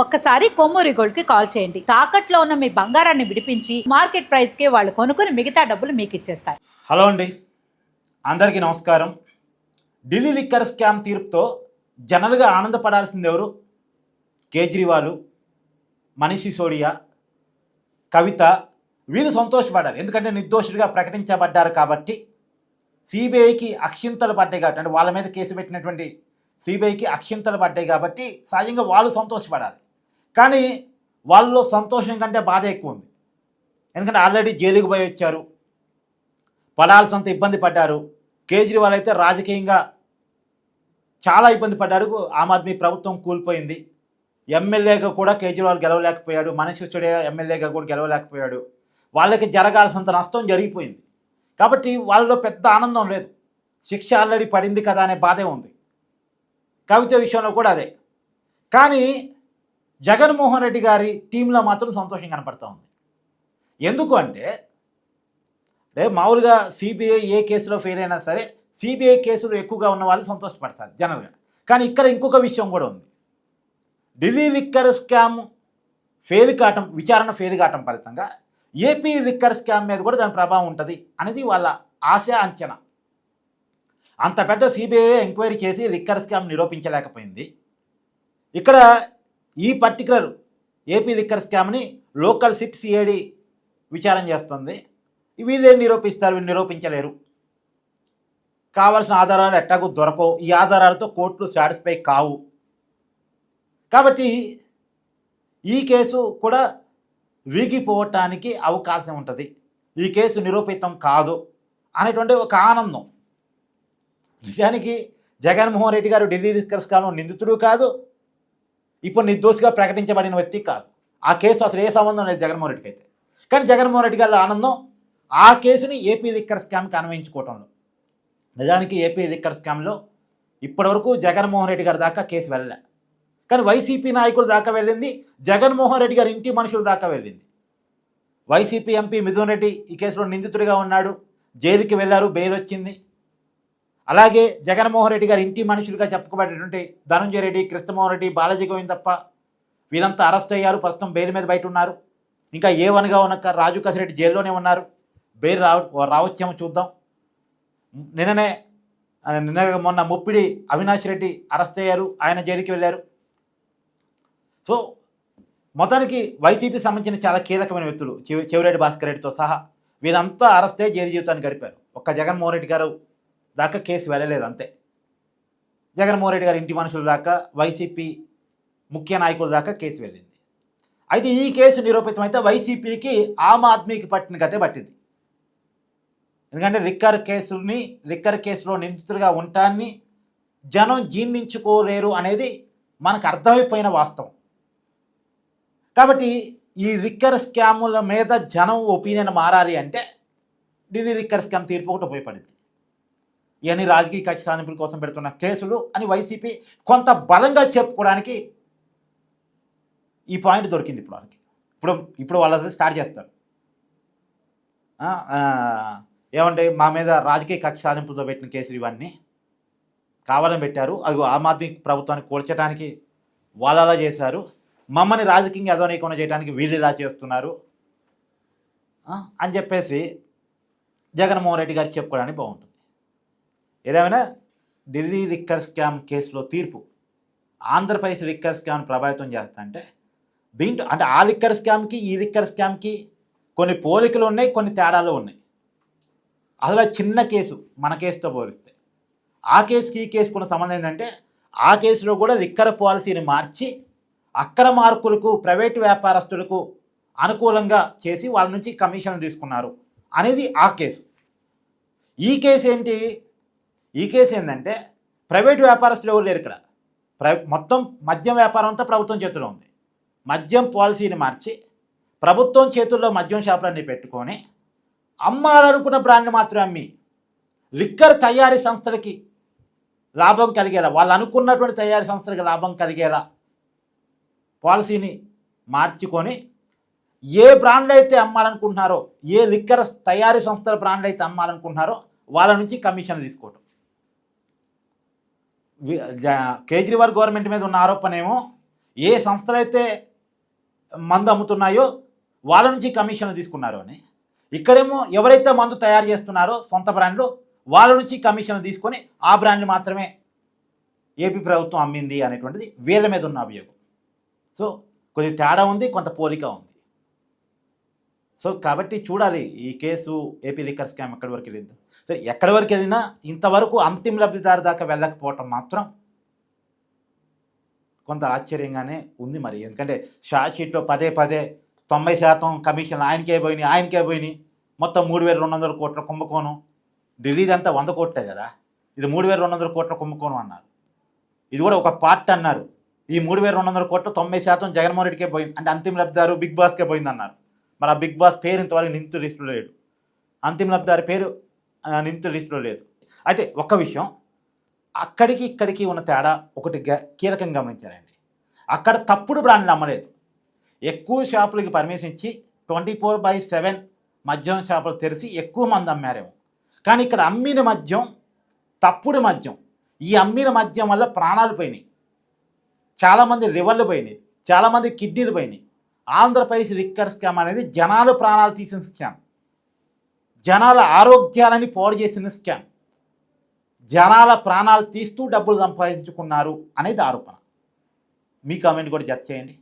ఒక్కసారి కొమ్మూరి గోల్డ్ కి కాల్ చేయండి. తాకట్లో ఉన్న మీ బంగారాన్ని విడిపించి మార్కెట్ ప్రైస్ కి వాళ్ళు కొనుక్కుని మిగతా డబ్బులు మీకు ఇచ్చేస్తారు. హలో అండి, అందరికీ నమస్కారం. ఢిల్లీ లిక్కర్ స్కామ్ తీర్పుతో జనరల్గా ఆనందపడాల్సింది ఎవరు? కేజ్రీవాల్, మనీష్ సిసోడియా, కవిత, వీళ్ళు సంతోషపడాలి. ఎందుకంటే నిర్దోషులుగా ప్రకటించబడ్డారు కాబట్టి. సిబిఐకి అక్షింతలు పడ్డాయి కాబట్టి, అంటే వాళ్ళ మీద కేసు పెట్టినటువంటి సిబిఐకి అక్షింతలు పడ్డాయి కాబట్టి సహజంగా వాళ్ళు సంతోషపడాలి. కానీ వాళ్ళలో సంతోషం కంటే బాధ ఎక్కువ ఉంది. ఎందుకంటే ఆల్రెడీ జైలుకు పోయి వచ్చారు, పడాల్సినంత ఇబ్బంది పడ్డారు. కేజ్రీవాల్ అయితే రాజకీయంగా చాలా ఇబ్బంది పడ్డారు. ఆమ్ ఆద్మీ ప్రభుత్వం కూలిపోయింది. ఎమ్మెల్యేగా కూడా కేజ్రీవాల్ గెలవలేకపోయాడు. మనీష్ సిసోడియా ఎమ్మెల్యేగా కూడా గెలవలేకపోయాడు. వాళ్ళకి జరగాల్సినంత నష్టం జరిగిపోయింది. కాబట్టి వాళ్ళలో పెద్ద ఆనందం లేదు. శిక్ష ఆల్రెడీ పడింది కదా అనే బాధే ఉంది. కవిత విషయంలో కూడా అదే. కానీ జగన్మోహన్ రెడ్డి గారి టీంలో మాత్రం సంతోషం కనపడుతూ ఉంది. ఎందుకు అంటే మామూలుగా సిబిఐ ఏ కేసులో ఫెయిల్ అయినా సరే సిబిఐ కేసులు ఎక్కువగా ఉన్న వాళ్ళు సంతోషపడతారు జనరల్గా. కానీ ఇక్కడ ఇంకొక విషయం కూడా ఉంది. ఢిల్లీ లిక్కర్ స్కామ్ విచారణ ఫెయిల్ కావటం ఫలితంగా ఏపీ లిక్కర్ స్కామ్ మీద కూడా దాని ప్రభావం ఉంటుంది అనేది వాళ్ళ ఆశ, అంచనా. అంత పెద్ద సిబిఐ ఎంక్వైరీ చేసి లిక్కర్ స్కామ్ నిరూపించలేకపోయింది. ఇక్కడ ఈ పర్టికులర్ ఏపీ లిక్కర్ స్కామ్ని లోకల్ సిట్ సిఐడి విచారణ చేస్తుంది. వీళ్ళేం నిరూపిస్తారు? వీళ్ళు నిరూపించలేరు. కావాల్సిన ఆధారాలు ఎట్టాగూ దొరకవు. ఈ ఆధారాలతో కోర్టులు సాటిస్ఫై కావు. కాబట్టి ఈ కేసు కూడా వీగిపోవటానికి అవకాశం ఉంటుంది. ఈ కేసు నిరూపితం కాదు అనేటువంటి ఒక ఆనందం. నిజానికి జగన్మోహన్ రెడ్డి గారు ఢిల్లీ లిక్కర్ స్కామ్లో నిందితుడు కాదు, ఇప్పుడు నిర్దోషిగా ప్రకటించబడిన వ్యక్తి కాదు. ఆ కేసు అసలు ఏ సంబంధం లేదు జగన్మోహన్ రెడ్డికి అయితే. కానీ జగన్మోహన్ రెడ్డి గారి ఆనందం ఆ కేసుని ఏపీ లిక్కర్ స్కామ్కి అన్వయించుకోవటంలో. నిజానికి ఏపీ లిక్కర్ స్కామ్లో ఇప్పటివరకు జగన్మోహన్ రెడ్డి గారి దాకా కేసు వెళ్ళలే. కానీ వైసీపీ నాయకుల దాకా వెళ్ళింది, జగన్మోహన్ రెడ్డి గారి ఇంటి మనుషుల దాకా వెళ్ళింది. వైసీపీ ఎంపీ మిథున్ రెడ్డి ఈ కేసులో నిందితుడిగా ఉన్నాడు, జైలుకి వెళ్ళారు, బెయిల్ వచ్చింది. అలాగే జగన్మోహన్ రెడ్డి గారి ఇంటి మనుషులుగా చెప్పుకోబడేటువంటి ధనంజయ రెడ్డి, కృష్ణమోహన్ రెడ్డి, బాలాజీ గోవిందప్ప వీళ్ళంతా అరెస్ట్ అయ్యారు. ప్రస్తుతం బెయిల్ మీద బయట ఉన్నారు. ఇంకా A1గా ఉన్న రాజు కసిరెడ్డి జైల్లోనే ఉన్నారు. బెయిల్ రావచ్చేమో చూద్దాం. నిన్న మొన్న ముప్పిడి అవినాష్ రెడ్డి అరెస్ట్ అయ్యారు, ఆయన జైలుకి వెళ్ళారు. సో మొత్తానికి వైసీపీ సంబంధించిన చాలా కీలకమైన వ్యక్తులు చెవిరెడ్డి భాస్కర్ రెడ్డితో సహా వీళ్ళంతా అరెస్ట్ అయ్యి జైలు జీవితాన్ని గడిపారు. ఒక్క జగన్మోహన్ రెడ్డి గారు దాకా కేసు వెళ్ళలేదు అంతే. జగన్మోహన్ రెడ్డి గారి ఇంటి మనుషుల దాకా, వైసీపీ ముఖ్య నాయకుల దాకా కేసు వెళ్ళింది. అయితే ఈ కేసు నిరూపితం అయితే వైసీపీకి ఆమ్ ఆద్మీకి పట్టిన గతే పట్టింది. ఎందుకంటే లిక్కర్ కేసులో నిందితుడిగా ఉండటాన్ని జనం జీర్ణించుకోలేరు అనేది మనకు అర్థమైపోయిన వాస్తవం. కాబట్టి ఈ లిక్కర్ స్కాముల మీద జనం ఒపీనియన్ మారాలి అంటే ఢిల్లీ లిక్కర్ స్కామ్ తీర్పు ఒకటి ఉపయోగపడింది. ఇవన్నీ రాజకీయ కక్ష సాధింపుల కోసం పెడుతున్న కేసులు అని వైసీపీ కొంత బలంగా చెప్పుకోవడానికి ఈ పాయింట్ దొరికింది. ఇప్పుడు వాళ్ళు స్టార్ట్ చేస్తారు. ఏమంటే మా మీద రాజకీయ కక్ష సాధింపులతో పెట్టిన కేసులు ఇవన్నీ కావాలని పెట్టారు, అది ఆమ్ ఆద్మీ ప్రభుత్వాన్ని కూల్చడానికి వాళ్ళలా చేశారు, మమ్మల్ని రాజకీయంగా అధోనీకరణ చేయడానికి వీళ్ళు ఇలా చేస్తున్నారు అని చెప్పేసి జగన్మోహన్ రెడ్డి గారు చెప్పుకోవడానికి బాగుంటుంది. ఏదేమైనా ఢిల్లీ లిక్కర్ స్కామ్ కేసులో తీర్పు ఆంధ్రప్రదేశ్ లిక్కర్ స్కామ్ ప్రభావితం చేస్తుంటే దీంట్లో అంటే ఆ లిక్కర్ స్కామ్కి ఈ లిక్కర్ స్కామ్కి కొన్ని పోలికలు ఉన్నాయి, కొన్ని తేడాలు ఉన్నాయి. అసలు చిన్న కేసు మన కేసుతో పోలిస్తే ఆ కేసుకి ఈ కేసుకున్న సంబంధం ఏంటంటే ఆ కేసులో కూడా లిక్కర్ పాలసీని మార్చి అక్రమార్కులకు, ప్రైవేటు వ్యాపారస్తులకు అనుకూలంగా చేసి వాళ్ళ నుంచి కమిషన్ తీసుకున్నారు అనేది ఆ కేసు. ఈ కేసు ఏంటి? ఈ కేసు ఏంటంటే ప్రైవేటు వ్యాపారస్తులు ఎవరు లేరు ఇక్కడ. మొత్తం మద్యం వ్యాపారం అంతా ప్రభుత్వం చేతిలో ఉంది. మద్యం పాలసీని మార్చి ప్రభుత్వం చేతుల్లో మద్యం షాపులన్నీ పెట్టుకొని అమ్మాలనుకున్న బ్రాండ్ని మాత్రమే అమ్మి లిక్కర్ తయారీ సంస్థలకి లాభం కలిగేలా, వాళ్ళు అనుకున్నటువంటి తయారీ సంస్థలకి లాభం కలిగేలా పాలసీని మార్చుకొని ఏ బ్రాండ్లు అయితే అమ్మాలనుకుంటున్నారో, ఏ లిక్కర్ తయారీ సంస్థల బ్రాండ్లు అయితే అమ్మాలనుకుంటున్నారో వాళ్ళ నుంచి కమిషన్ తీసుకోవటం. కేజ్రీవాల్ గవర్నమెంట్ మీద ఉన్న ఆరోపణ ఏమో ఏ సంస్థలైతే మందు అమ్ముతున్నాయో వాళ్ళ నుంచి కమిషన్లు తీసుకున్నారు అని, ఇక్కడేమో ఎవరైతే మందు తయారు చేస్తున్నారో సొంత బ్రాండ్లు వాళ్ళ నుంచి కమిషన్లు తీసుకొని ఆ బ్రాండ్లు మాత్రమే ఏపీ ప్రభుత్వం అమ్మింది అనేటువంటిది వీళ్ళ మీద ఉన్న అభియోగం. సో కొద్దిగా తేడా ఉంది, కొంత పోలిక ఉంది. సో కాబట్టి చూడాలి ఈ కేసు ఏపీ లిక్కర్ స్కామ్ ఎక్కడి వరకు వెళ్ళింది. సరే ఎక్కడి వరకు వెళ్ళినా ఇంతవరకు అంతిమ లబ్ధిదారు దాకా వెళ్ళకపోవటం మాత్రం కొంత ఆశ్చర్యంగానే ఉంది మరి. ఎందుకంటే షార్ట్ షీట్లో పదే 90% కమిషన్ ఆయనకే పోయినాయి. మొత్తం 3,200 కోట్ల కుంభకోణం. ఢిల్లీదంతా 100 కోట్లే కదా, ఇది 3,200 కోట్ల కుంభకోణం అన్నారు. ఇది కూడా ఒక పార్ట్ అన్నారు. ఈ 3,200 కోట్లు 90% జగన్మోహన్ రెడ్డికే పోయింది, అంటే అంతిమ లబ్ధిదారు బిగ్ బాస్కే పోయింది అన్నారు. మరి ఆ బిగ్ బాస్ పేరు ఇంతవరకు నిందితుల లిస్టులో లేడు, అంతిమ లబ్ధిదారు పేరు నిందితుల లిస్టులో లేదు. అయితే ఒక్క విషయం, అక్కడికి ఇక్కడికి ఉన్న తేడా ఒకటి కీలకంగా గమనించారండి. అక్కడ తప్పుడు బ్రాండ్లు అమ్మలేదు, ఎక్కువ షాపులకి పర్మిషన్ ఇచ్చి 24/7 మద్యం షాపులు తెరిచి ఎక్కువ మంది అమ్మారేమో. కానీ ఇక్కడ అమ్మిన మద్యం తప్పుడు మద్యం. ఈ అమ్మిన మద్యం వల్ల ప్రాణాలు పోయినాయి, చాలామంది లివర్లు పోయినాయి, చాలామంది కిడ్నీలు పోయినాయి. ఆంధ్రప్రదేశ్ లిక్కర్ స్కామ్ అనేది జనాల ప్రాణాలు తీసిన స్కామ్, జనాల ఆరోగ్యాలని పాడు చేసిన స్కామ్, జనాల ప్రాణాలు తీస్తూ డబ్బులు సంపాదించుకున్నారు అనేది ఆరోపణ. మీ కామెంట్ కూడా జత చేయండి.